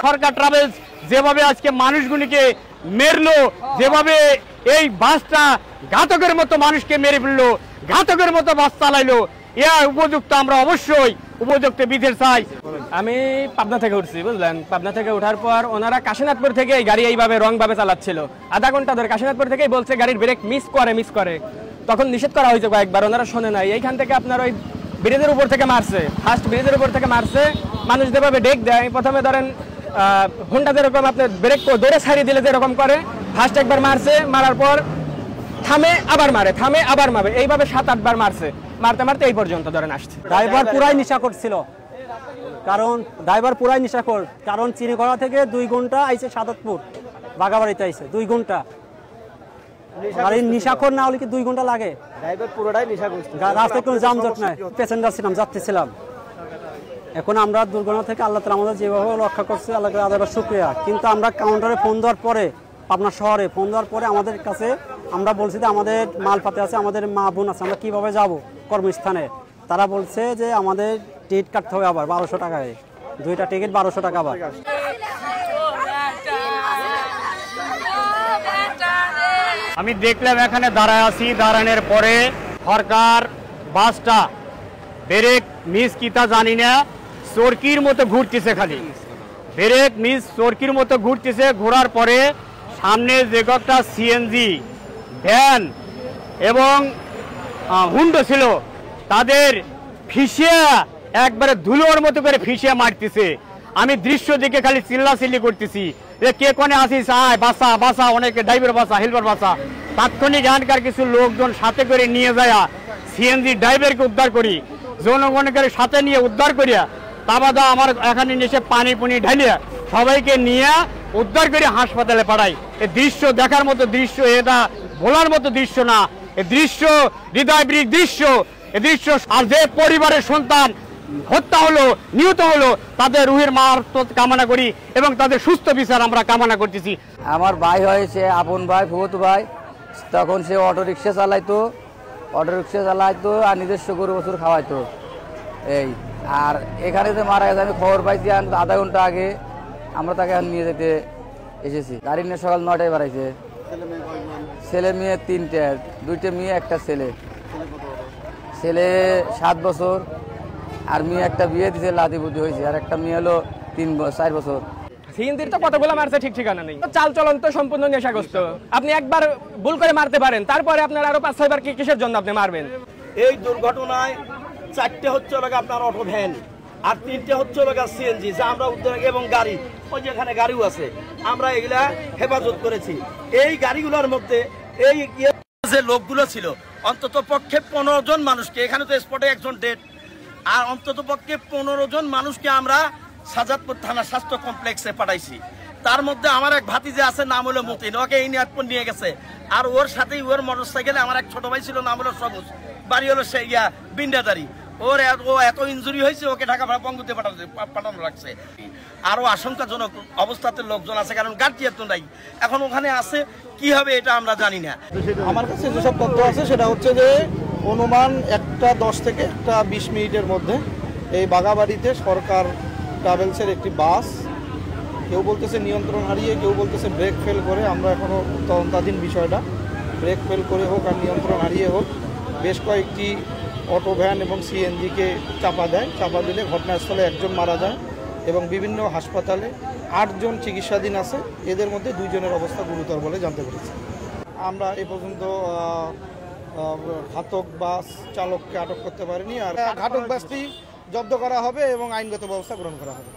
সরকার travels যেভাবে আজকে মানুষগুলিকে মেরলো, যেভাবে এই বাসটা ঘাতকের মতো মানুষকে মেরে ফেললো, ঘাতকের মতো বাস চালাইলো, উপযুক্ত আমরা অবশ্যই উপযুক্ত বিধের চাই। আমি পাবনা থেকে উঠছি, বুঝলেন। পাবনা থেকে ওঠার পর ওনারা কাশীনাথপুর থেকে গাড়ি এইভাবে রংভাবে চালাচ্ছিল, আধা ঘন্টা ধরে। কাশীনাথপুর থেকেই বলছে গাড়ির ব্রেক মিস করে। তখন নিষেধ করা হয়েছে কয়েকবার, ওনারা শোনে নাই। এইখান থেকে আপনার ওই ব্রিজের উপর থেকে মারছে, ফার্স্ট ব্রিজের উপর থেকে মারছে। মানুষ যেভাবে ডেক দেয়, প্রথমে ধরেন হুন্ডা যেরকম আপনার ব্রেক দৌড়ে ছাড়িয়ে দিলে যেরকম করে, ফার্স্ট একবার মারছে, মারার পর থামে আবার মারে, এইভাবে 7-8 বার মারছে। মারতে এই পর্যন্ত ধরেন আসছে। ড্রাইভার পুরাই নেশা করছিল, কারণ চিনিকড়া থেকে 2 ঘন্টা আইছে সাদতপুর, বাগাবাড়িতে আইছে 2 ঘন্টা। গাড়ির নেশাখোর না হলে কি 2 ঘন্টা লাগে? ড্রাইভার পুরোটাই নেশা করছে, রাস্তায় কোনো যানজট নাই, প্যাসেঞ্জার ছিলাম, যাত্রী ছিলাম। এখন আমরা দুর্ঘটনা থেকে আল্লাহ তাআলা আমাদের যেভাবে রক্ষা করছে, আল্লাহকে আদাবার শুকরিয়া। কিন্তু আমরা কাউন্টারে ফোন দেওয়ার পরে, পাবনা শহরে ফোন দেওয়ার পরে আমাদের কাছে আমরা বলছি যে আমাদের মাল পাতে আছে, আমাদের মা বোন আছে, আমরা কিভাবে যাব কর্মস্থানে। তারা বলছে যে আমাদের টিকিট কাটতে হবে আবার 1200 টাকায়, 2টা টিকিট 1200 টাকা আবার। আমি দেখলাম এখানে দাঁড়ানোর পরে সরকার বাসটা ব্রেক মিস কিতা জানি না, চরকির মতো ঘুরতেছে, খালি ব্রেক মিস চরকির মতো ঘুরতেছে। ঘোরার পরে সামনে যে কয়েকটা সিএনজি ভ্যান এবং হুন্ডো ছিল, তাদের ফিসিয়া একবারে ধুলোর মতো করে ফিসিয়া মারতেছে। আমি দৃশ্য দেখে খালি চিল্লাচিল্লি করতেছি, কে কোনে আসিস, আয় বাসা, অনেকে ড্রাইভার বাসা, হেল্পার বাসা। তাৎক্ষণিক এখানকার কিছু লোকজন সাথে করে নিয়ে যায় সিএনজি ড্রাইভারকে উদ্ধার করি, জনগণকে সাথে নিয়ে উদ্ধার করিয়া তাবাদা আমার এখানে এসে পানি ঢালিয়া সবাইকে নিয়ে উদ্ধার করে হাসপাতালে পাঠাই। এই দৃশ্য দেখার মতো দৃশ্য, এটা ভোলার মতো দৃশ্য না, এই দৃশ্য হৃদয়বিদারক দৃশ্য। এই দৃশ্য আর যে পরিবারের সন্তান হত্যা হলো, নিহত হলো, তাদের রুহের মাগফিরাত কামনা করি এবং তাদের সুস্থ বিচার আমরা কামনা করতেছি। আমার ভাই হয়েছে আপন ভাই, ফুফাতো ভাই, তখন সে অটোরিক্সা চালাইতো আর নিজস্ব গরু বছর খাওয়াইতো। এই আর এখানে যে মারা গেছে আমি খবর পাইছি আধা ঘন্টা আগে, আমরা তাকে নিয়ে যেতে এসেছি। গাড়ি নিয়ে সকাল 9টায় বাড়াইছে। ছেলে মেয়ে 3টে, 2টে মেয়ে, একটা ছেলে। 7 বছর আর মেয়ে একটা বিয়ে দিছে, লাতি বুদ্ধি হয়েছে, আর একটা মেয়ে হলো 4 বছর। সিএনজির তো কতগুলো মারছে ঠিক ঠিকানা নেই। চাল চলন তো সম্পূর্ণ নেশাগ্রস্ত। আপনি একবার ভুল করে মারতে পারেন, তারপরে আপনার আরো 5-6 বার কিসের জন্য আপনি মারবেন? এই দুর্ঘটনায় 4টে হচ্ছে আপনার অটো ভ্যান, আর 3টে হচ্ছে সিএনজি, যা আমরা উদ্ধার, এবং গাড়ি, ওই যেখানে গাড়িও আছে, আমরা এগুলা হেফাজত করেছি। এই গাড়িগুলোর মধ্যে এই যে লোকগুলো ছিল, অন্তত পক্ষে 15 জন মানুষকে, এখানে তো স্পটে একজন ডেড, আর অন্তত পক্ষে 15 জন মানুষকে আমরা সাজাদপুর থানা স্বাস্থ্য কমপ্লেক্সে পাঠাইছি। তার মধ্যে আমার এক ভাতিজা আছে, নাম হলো মতিন, ওকে এই নিয়ে গেছে। আর ওর সাথেই ওর মোটরসাইকেলে আমার এক ছোট ভাই ছিল, নাম হলো সবুজ, বাড়ি হলো সে বিন্ডাদারি। ও এত ইনজুরি হয়েছে, ওকে ঢাকা পঙ্গুতে পাঠানো রাখছে। আরো আশঙ্কাজনক অবস্থাতে লোকজন আছে, কারণ গাড়ি এত নাই। এখন ওখানে আছে, কি হবে এটা আমরা জানি না। আমার কাছে যেসব তথ্য আছে সেটা হচ্ছে যে অনুমান 1:10 থেকে 1:20 মিনিটের মধ্যে এই বাগাবাড়িতে সরকার ট্রাভেলসের একটি বাস, কেউ বলতেছে নিয়ন্ত্রণ হারিয়ে, কেউ বলতেছে ব্রেক ফেল করে, আমরা এখনও তদন্তাধীন বিষয়টা, ব্রেক ফেল করে হোক আর নিয়ন্ত্রণ হারিয়ে হোক, বেশ কয়েকটি অটো ভ্যান এবং সিএনজিকে চাপা দিলে ঘটনাস্থলে 1 জন মারা যায় এবং বিভিন্ন হাসপাতালে 8 জন চিকিৎসাধীন আছে। এদের মধ্যে 2 জনের অবস্থা গুরুতর বলে জানতে পেরেছি। আমরা এ পর্যন্ত ঘাতক বাস চালককে আটক করতে পারিনি, আর ঘাতক বাসটি জব্দ করা হবে এবং আইনগত ব্যবস্থা গ্রহণ করা হবে।